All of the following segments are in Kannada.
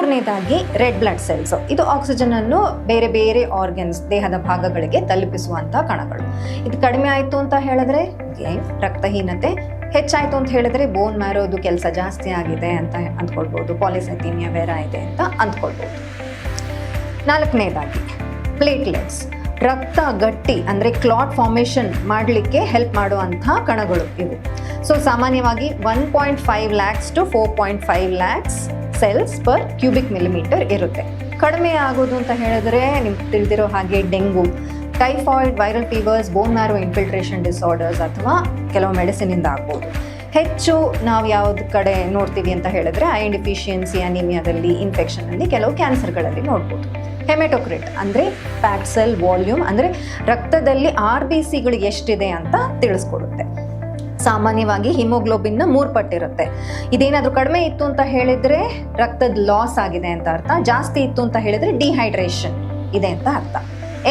ಮೂರನೇದಾಗಿ ರೆಡ್ ಬ್ಲಡ್ ಸೆಲ್ಸ್. ಇದು ಆಕ್ಸಿಜನ್ ಅನ್ನು ಬೇರೆ ಬೇರೆ ಆರ್ಗನ್ಸ್, ದೇಹದ ಭಾಗಗಳಿಗೆ ತಲುಪಿಸುವಂತ ಕಣಗಳು. ಇದು ಕಡಿಮೆ ಆಯಿತು ಅಂತ ಹೇಳಿದ್ರೆ ರಕ್ತಹೀನತೆ, ಹೆಚ್ಚಾಯಿತು ಅಂತ ಹೇಳಿದ್ರೆ ಬೋನ್ ಮ್ಯಾರೋದು ಕೆಲಸ ಜಾಸ್ತಿ ಆಗಿದೆ ಅಂತ ಅಂದ್ಕೊಳ್ಬೋದು, ಪಾಲಿಸೈಥೀಮಿಯಾ ವೇರಾ ಇದೆ ಅಂತ ಅಂದ್ಕೊಳ್ಬೋದು. ನಾಲ್ಕನೇದಾಗಿ ಪ್ಲೇಟ್ಲೆಟ್ಸ್, ರಕ್ತ ಗಟ್ಟಿ ಅಂದರೆ ಕ್ಲಾಟ್ ಫಾರ್ಮೇಷನ್ ಮಾಡಲಿಕ್ಕೆ ಹೆಲ್ಪ್ ಮಾಡುವಂಥ ಕಣಗಳು ಇವು. ಸೊ ಸಾಮಾನ್ಯವಾಗಿ 1.5 lakhs to 4.5 lakhs cells per cubic millimetre ಇರುತ್ತೆ. ಕಡಿಮೆ ಆಗೋದು ಅಂತ ಹೇಳಿದ್ರೆ ನಿಮ್ಗೆ ತಿಳಿದಿರೋ ಹಾಗೆ dengue, typhoid, viral fevers, bone marrow infiltration disorders ಅಥವಾ ಕೆಲವು ಮೆಡಿಸಿನಿಂದ ಆಗ್ಬೋದು. ಹೆಚ್ಚು ನಾವು ಯಾವ್ದು ಕಡೆ ನೋಡ್ತೀವಿ ಅಂತ ಹೇಳಿದ್ರೆ ಐರನ್ ಡಿಫಿಷಿಯನ್ಸಿ, ಅನಿಮಿಯಾದಲ್ಲಿ, ಇನ್ಫೆಕ್ಷನಲ್ಲಿ, ಕೆಲವು ಕ್ಯಾನ್ಸರ್ಗಳಲ್ಲಿ ನೋಡ್ಬೋದು. ಹೆಮೆಟೋಕ್ರಿಟ್ ಅಂದರೆ ಫ್ಯಾಟ್ ಸೆಲ್ ವಾಲ್ಯೂಮ್, ಅಂದರೆ ರಕ್ತದಲ್ಲಿ RBCಗಳು ಎಷ್ಟಿದೆ ಅಂತ ತಿಳಿಸ್ಕೊಡುತ್ತೆ. ಸಾಮಾನ್ಯವಾಗಿ ಹಿಮೋಗ್ಲೋಬಿನ್ನ 3 ಪಟ್ಟಿರುತ್ತೆ. ಇದೇನಾದರೂ ಕಡಿಮೆ ಇತ್ತು ಅಂತ ಹೇಳಿದರೆ ರಕ್ತದ ಲಾಸ್ ಆಗಿದೆ ಅಂತ ಅರ್ಥ, ಜಾಸ್ತಿ ಇತ್ತು ಅಂತ ಹೇಳಿದರೆ ಡಿಹೈಡ್ರೇಷನ್ ಇದೆ ಅಂತ ಅರ್ಥ.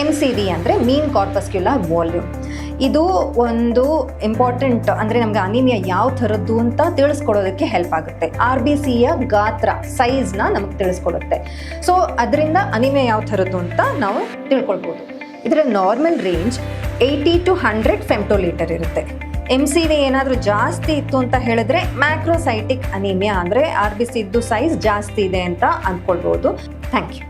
MCV ಅಂದರೆ ಮೀನ್ ಕಾರ್ಪಸ್ಕ್ಯುಲರ್ ವಾಲ್ಯೂಮ್. ಇದು ಒಂದು ಇಂಪಾರ್ಟೆಂಟ್, ಅಂದರೆ ನಮ್ಗೆ ಅನಿಮಿಯಾ ಯಾವ ಥರದ್ದು ಅಂತ ತಿಳಿಸ್ಕೊಡೋದಕ್ಕೆ ಹೆಲ್ಪ್ ಆಗುತ್ತೆ. RBCಯ ಗಾತ್ರ, ಸೈಜ್ನ ನಮಗೆ ತಿಳಿಸ್ಕೊಡುತ್ತೆ. ಸೊ ಅದರಿಂದ ಅನಿಮಿಯಾ ಯಾವ ಥರದ್ದು ಅಂತ ನಾವು ತಿಳ್ಕೊಳ್ಬೋದು. ಇದರ ನಾರ್ಮಲ್ ರೇಂಜ್ 80 to 100 ಫೆಮ್ಟೋಲೀಟರ್ ಇರುತ್ತೆ. MCV ಏನಾದರೂ ಜಾಸ್ತಿ ಇತ್ತು ಅಂತ ಹೇಳಿದ್ರೆ ಮ್ಯಾಕ್ರೋಸೈಟಿಕ್ ಅನಿಮಿಯಾ, ಅಂದರೆ RBC ಇದ್ದು ಸೈಜ್ ಜಾಸ್ತಿ ಇದೆ ಅಂತ ಅಂದ್ಕೊಳ್ಬೋದು. Thank you.